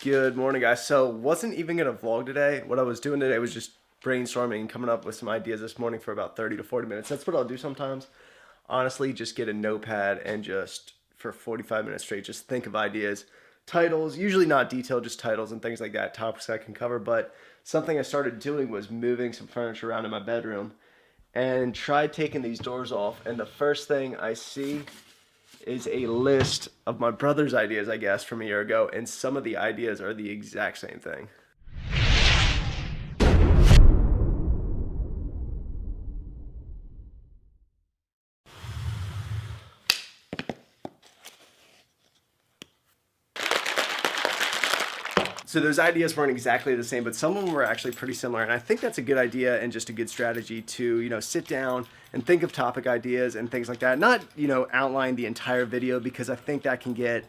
Good morning, guys. So, wasn't even gonna vlog today. What I was doing today was just brainstorming and coming up with some ideas this morning for about 30 to 40 minutes. That's what I'll do sometimes. Honestly, just get a notepad and just for 45 minutes straight, just think of ideas, titles, usually not detailed, just titles and things like that, topics I can cover. But something I started doing was moving some furniture around in my bedroom and tried taking these doors off. And the first thing I see is a list of my brother's ideas, I guess, from a year ago, and some of the ideas are the exact same thing. So those ideas weren't exactly the same, but some of them were actually pretty similar. And I think that's a good idea and just a good strategy to, sit down and think of topic ideas and things like that. Not, outline the entire video because I think that can get,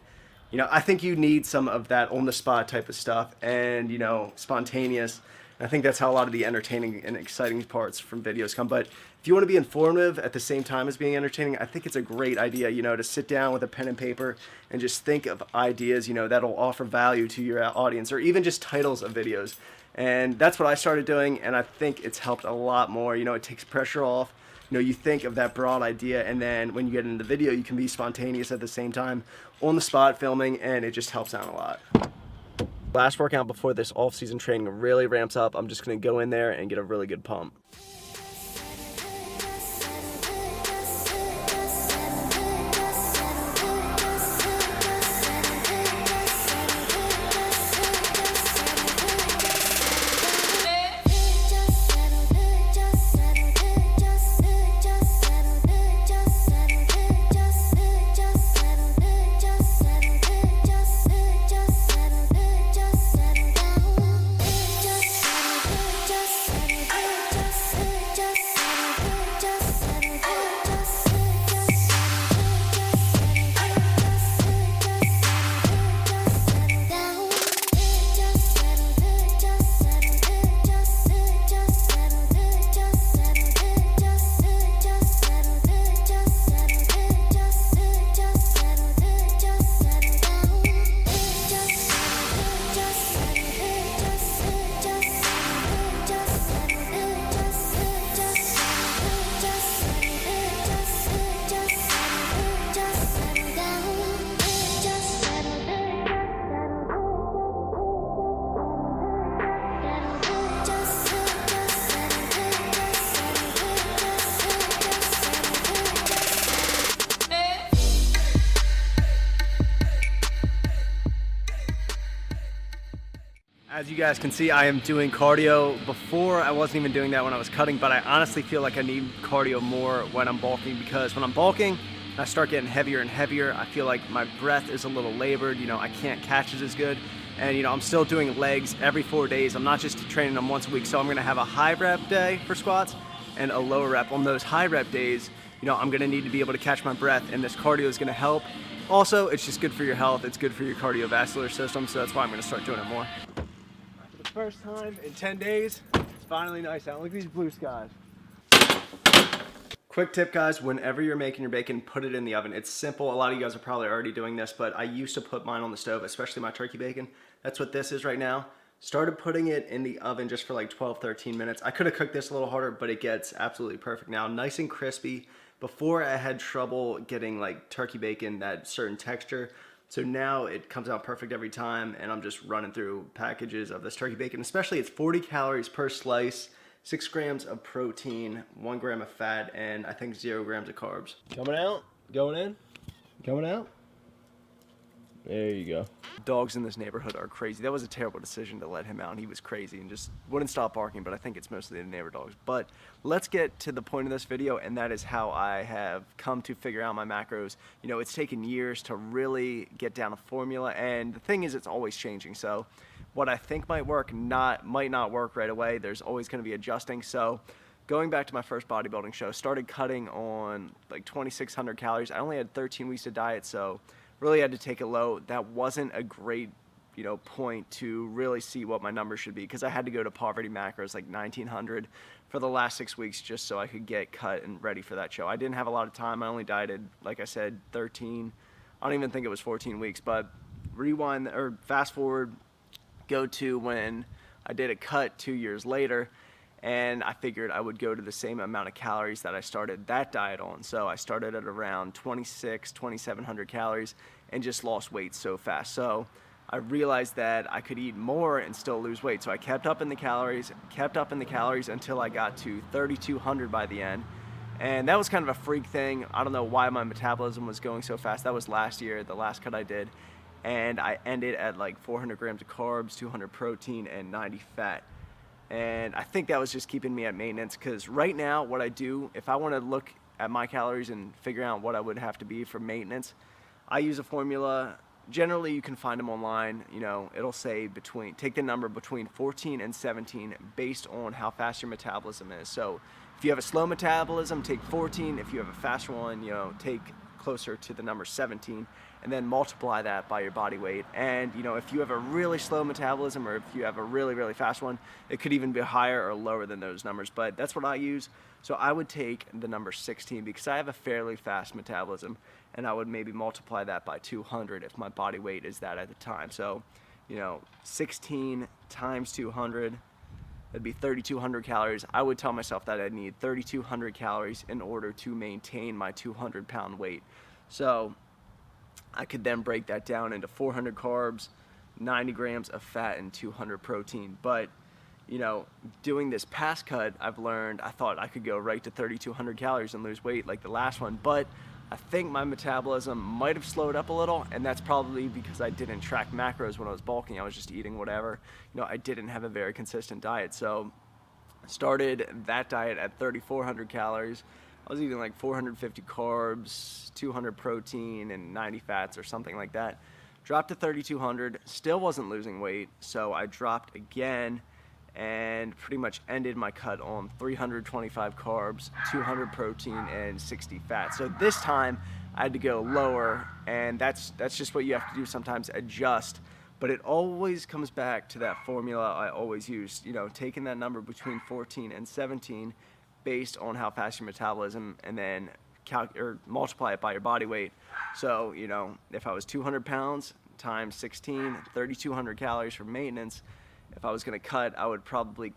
I think you need some of that on the spot type of stuff and, spontaneous. And I think that's how a lot of the entertaining and exciting parts from videos come. But if you want to be informative at the same time as being entertaining, I think it's a great idea, to sit down with a pen and paper and just think of ideas, that'll offer value to your audience or even just titles of videos. And that's what I started doing, and I think it's helped a lot more. It takes pressure off. You think of that broad idea, and then when you get into the video, you can be spontaneous at the same time, on the spot filming, and it just helps out a lot. Last workout before this off-season training really ramps up. I'm just going to go in there and get a really good pump. As you guys can see, I am doing cardio. Before, I wasn't even doing that when I was cutting, but I honestly feel like I need cardio more when I'm bulking because when I'm bulking, I start getting heavier and heavier. I feel like my breath is a little labored. I can't catch it as good. And, I'm still doing legs every 4 days. I'm not just training them once a week. So I'm gonna have a high rep day for squats and a low rep. On those high rep days, I'm gonna need to be able to catch my breath, and this cardio is gonna help. Also, it's just good for your health. It's good for your cardiovascular system. So that's why I'm gonna start doing it more. First time in 10 days, it's finally nice out. Look at these blue skies. Quick tip, guys, whenever you're making your bacon, put it in the oven. It's simple. A lot of you guys are probably already doing this, but I used to put mine on the stove, especially my turkey bacon. That's what this is right now. Started putting it in the oven just for like 12, 13 minutes. I could have cooked this a little harder, but it gets absolutely perfect now. Nice and crispy. Before, I had trouble getting like turkey bacon, that certain texture. So now it comes out perfect every time, and I'm just running through packages of this turkey bacon. Especially, it's 40 calories per slice, 6 grams of protein, 1 gram of fat, and I think 0 grams of carbs. Coming out, going in, coming out. There you go. Dogs in this neighborhood are crazy. That was a terrible decision to let him out. He was crazy and just wouldn't stop barking, but I think it's mostly the neighbor dogs. But let's get to the point of this video, and that is how I have come to figure out my macros. It's taken years to really get down a formula, and the thing is, it's always changing. So what I think might work might not work right away. There's always going to be adjusting. So going back to my first bodybuilding show, started cutting on like 2,600 calories. I only had 13 weeks of diet, so really had to take it low. That wasn't a great, point to really see what my numbers should be because I had to go to poverty macros like 1,900 for the last 6 weeks just so I could get cut and ready for that show. I didn't have a lot of time. I only dieted, like I said, 13. I don't even think it was 14 weeks, but fast forward go to when I did a cut 2 years later, and I figured I would go to the same amount of calories that I started that diet on. So I started at around 2,700 calories and just lost weight so fast. So I realized that I could eat more and still lose weight. So I kept up in the calories until I got to 3,200 by the end. And that was kind of a freak thing. I don't know why my metabolism was going so fast. That was last year, the last cut I did. And I ended at like 400 grams of carbs, 200 protein, and 90 fat. And I think that was just keeping me at maintenance, because right now what I do, if I want to look at my calories and figure out what I would have to be for maintenance, I use a formula. Generally, you can find them online. You know, it'll say take the number between 14 and 17 based on how fast your metabolism is. So if you have a slow metabolism, take 14. If you have a faster one, you know, take closer to the number 17, and then multiply that by your body weight. And you know, if you have a really slow metabolism, or if you have a really, really fast one, it could even be higher or lower than those numbers, but that's what I use. So I would take the number 16 because I have a fairly fast metabolism, and I would maybe multiply that by 200 if my body weight is that at the time. So, you know, 16 times 200, that'd be 3,200 calories. I would tell myself that I'd need 3,200 calories in order to maintain my 200-pound weight. So I could then break that down into 400 carbs, 90 grams of fat, and 200 protein. But, you know, doing this past cut, I've learned, I thought I could go right to 3,200 calories and lose weight like the last one, but I think my metabolism might have slowed up a little, and that's probably because I didn't track macros when I was bulking. I was just eating whatever. You know, I didn't have a very consistent diet. So I started that diet at 3,400 calories. I was eating like 450 carbs, 200 protein, and 90 fats or something like that. Dropped to 3,200, still wasn't losing weight, so I dropped again and pretty much ended my cut on 325 carbs, 200 protein, and 60 fat. So this time I had to go lower, and that's just what you have to do sometimes, adjust. But it always comes back to that formula I always use, you know, taking that number between 14 and 17 based on how fast your metabolism, and then multiply it by your body weight. So, you know, if I was 200 pounds times 16, 3,200 calories for maintenance. If I was going to cut, I would probably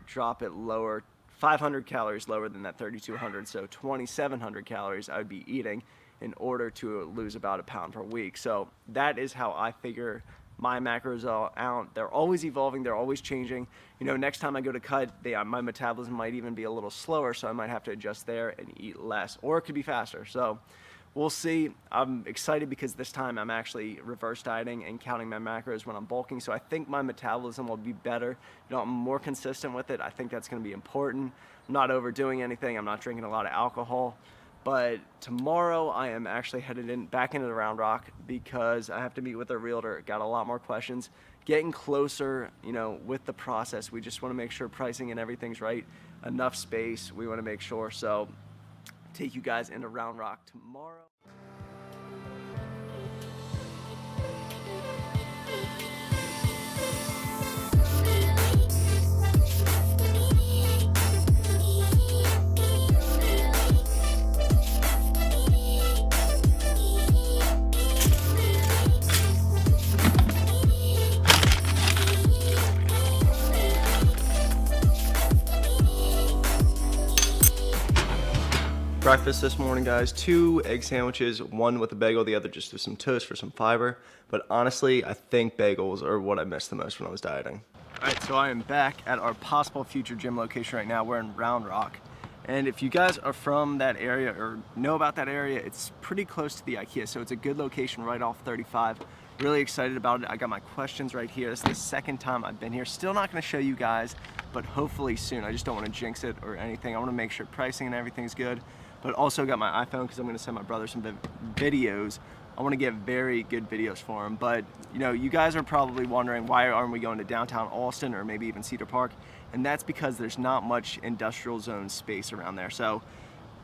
drop it lower, 500 calories lower than that 3,200, so 2,700 calories I would be eating in order to lose about a pound per week. So that is how I figure my macros out. They're always evolving, they're always changing. You know, next time I go to cut, my metabolism might even be a little slower, so I might have to adjust there and eat less, or it could be faster. So we'll see. I'm excited because this time I'm actually reverse dieting and counting my macros when I'm bulking, so I think my metabolism will be better. You know, I'm more consistent with it. I think that's going to be important. I'm not overdoing anything. I'm not drinking a lot of alcohol. But tomorrow I am actually headed back into the Round Rock because I have to meet with a realtor. Got a lot more questions. Getting closer, you know, with the process. We just want to make sure pricing and everything's right. Enough space. We want to make sure. So take you guys into Round Rock tomorrow. Breakfast this morning, guys, 2 egg sandwiches, one with a bagel, the other just with some toast for some fiber. But honestly, I think bagels are what I missed the most when I was dieting. All right, so I am back at our possible future gym location right now. We're in Round Rock. And if you guys are from that area or know about that area, it's pretty close to the IKEA. So it's a good location right off 35. Really excited about it. I got my questions right here. This is the second time I've been here. Still not gonna show you guys, but hopefully soon. I just don't wanna jinx it or anything. I wanna make sure pricing and everything's good. But also got my iPhone because I'm going to send my brother some videos. I want to get very good videos for him. But, you know, you guys are probably wondering, why aren't we going to downtown Austin or maybe even Cedar Park? And that's because there's not much industrial zone space around there. So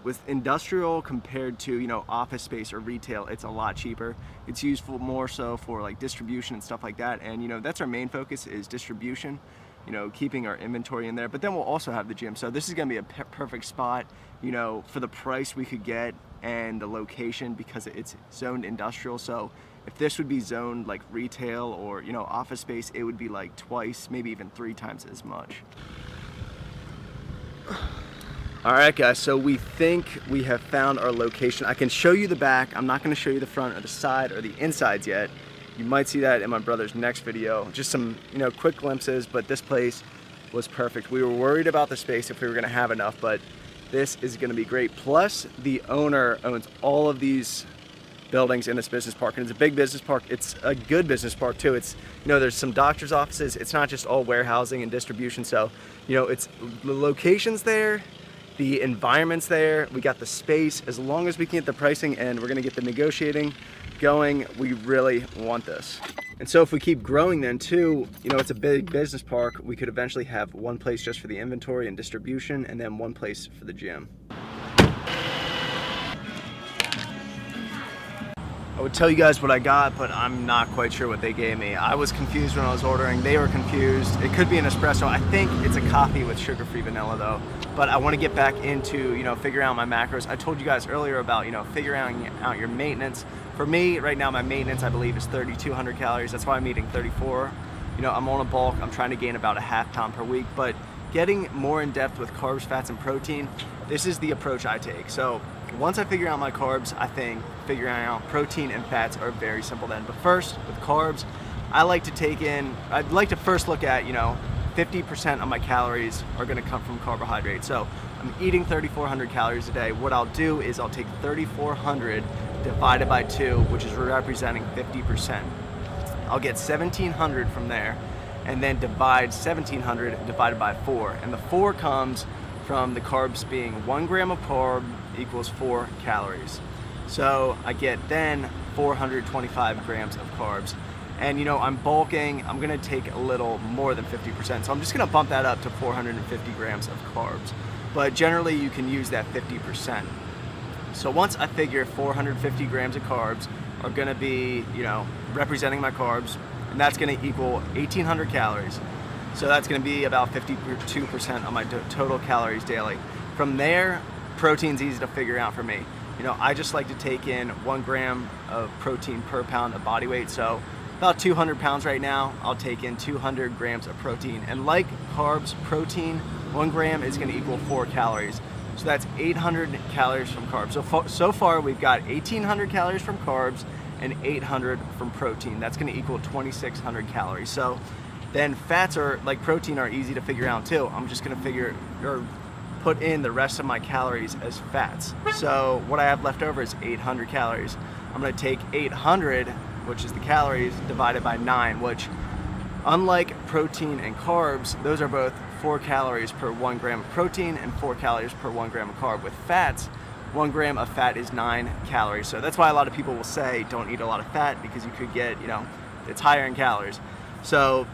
with industrial compared to, you know, office space or retail, it's a lot cheaper. It's useful more so for like distribution and stuff like that. And, you know, that's our main focus, is distribution. You know, keeping our inventory in there, but then we'll also have the gym. So this is gonna be a perfect spot, you know, for the price we could get and the location, because it's zoned industrial. So If this would be zoned like retail or, you know, office space, it would be like twice, maybe even 3 times as much. All right, guys, so we think we have found our location. I can show you the back. I'm not gonna show you the front or the side or the insides yet. You might see that in my brother's next video. Just some, you know, quick glimpses, but this place was perfect. We were worried about the space if we were gonna have enough, but this is gonna be great. Plus, the owner owns all of these buildings in this business park, and it's a big business park. It's a good business park too. It's, you know, there's some doctor's offices. It's not just all warehousing and distribution. So, you know, it's the location's there, the environment's there, we got the space. As long as we can get the pricing and we're gonna get the negotiating going, we really want this. And so if we keep growing then too, you know, it's a big business park. We could eventually have one place just for the inventory and distribution, and then one place for the gym. I would tell you guys what I got, but I'm not quite sure what they gave me. I was confused when I was ordering. They were confused. It could be an espresso. I think it's a coffee with sugar-free vanilla though. But I want to get back into, you know, figuring out my macros. I told you guys earlier about, you know, figuring out your maintenance. For me, right now, my maintenance, I believe, is 3,200 calories. That's why I'm eating 34. You know, I'm on a bulk. I'm trying to gain about a half pound per week. But getting more in depth with carbs, fats, and protein, this is the approach I take. So once I figure out my carbs, I think figuring out protein and fats are very simple then. But first, with carbs, I'd like to first look at, you know, 50% of my calories are gonna come from carbohydrates. So I'm eating 3,400 calories a day. What I'll do is I'll take 3,400 divided by 2, which is representing 50%. I'll get 1,700 from there, and then divide 1,700 divided by 4. And the 4 comes from the carbs being 1 gram of carb equals 4 calories. So I get then 425 grams of carbs. And you know, I'm bulking, I'm gonna take a little more than 50%. So I'm just gonna bump that up to 450 grams of carbs. But generally you can use that 50%. So once I figure 450 grams of carbs are gonna be, you know, representing my carbs, and that's gonna equal 1,800 calories. So that's gonna be about 52% of my total calories daily. From there, protein's easy to figure out for me. You know, I just like to take in 1 gram of protein per pound of body weight. So about 200 pounds right now, I'll take in 200 grams of protein. And like carbs, protein, 1 gram is gonna equal 4 calories. So that's 800 calories from carbs. So far we've got 1,800 calories from carbs and 800 from protein. That's gonna equal 2,600 calories. So then fats are, like protein, are easy to figure out too. I'm just gonna put in the rest of my calories as fats. So what I have left over is 800 calories. I'm gonna take 800, which is the calories, divided by 9, which, unlike protein and carbs, those are both 4 calories per 1 gram of protein and 4 calories per 1 gram of carb. With fats, 1 gram of fat is 9 calories. So that's why a lot of people will say don't eat a lot of fat, because you could get, you know, it's higher in calories. So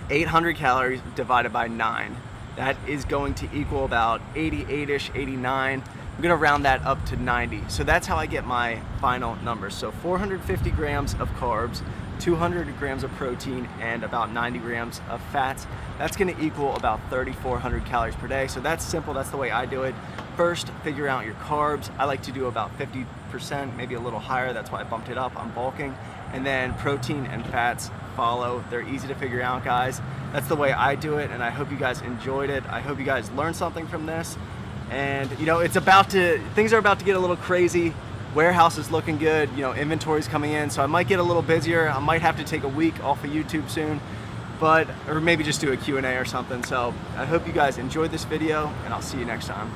800 calories divided by 9. That is going to equal about 88-ish, 89. I'm gonna round that up to 90. So that's how I get my final numbers. So 450 grams of carbs, 200 grams of protein, and about 90 grams of fats. That's gonna equal about 3,400 calories per day. So that's simple, that's the way I do it. First, figure out your carbs. I like to do about 50%, maybe a little higher. That's why I bumped it up, I'm bulking. And then protein and fats follow. They're easy to figure out, guys. That's the way I do it, and I hope you guys enjoyed it. I hope you guys learned something from this. And you know, things are about to get a little crazy. Warehouse is looking good, you know, inventory's coming in, so I might get a little busier. I might have to take a week off of YouTube soon, or maybe just do a Q&A or something. So I hope you guys enjoyed this video, and I'll see you next time.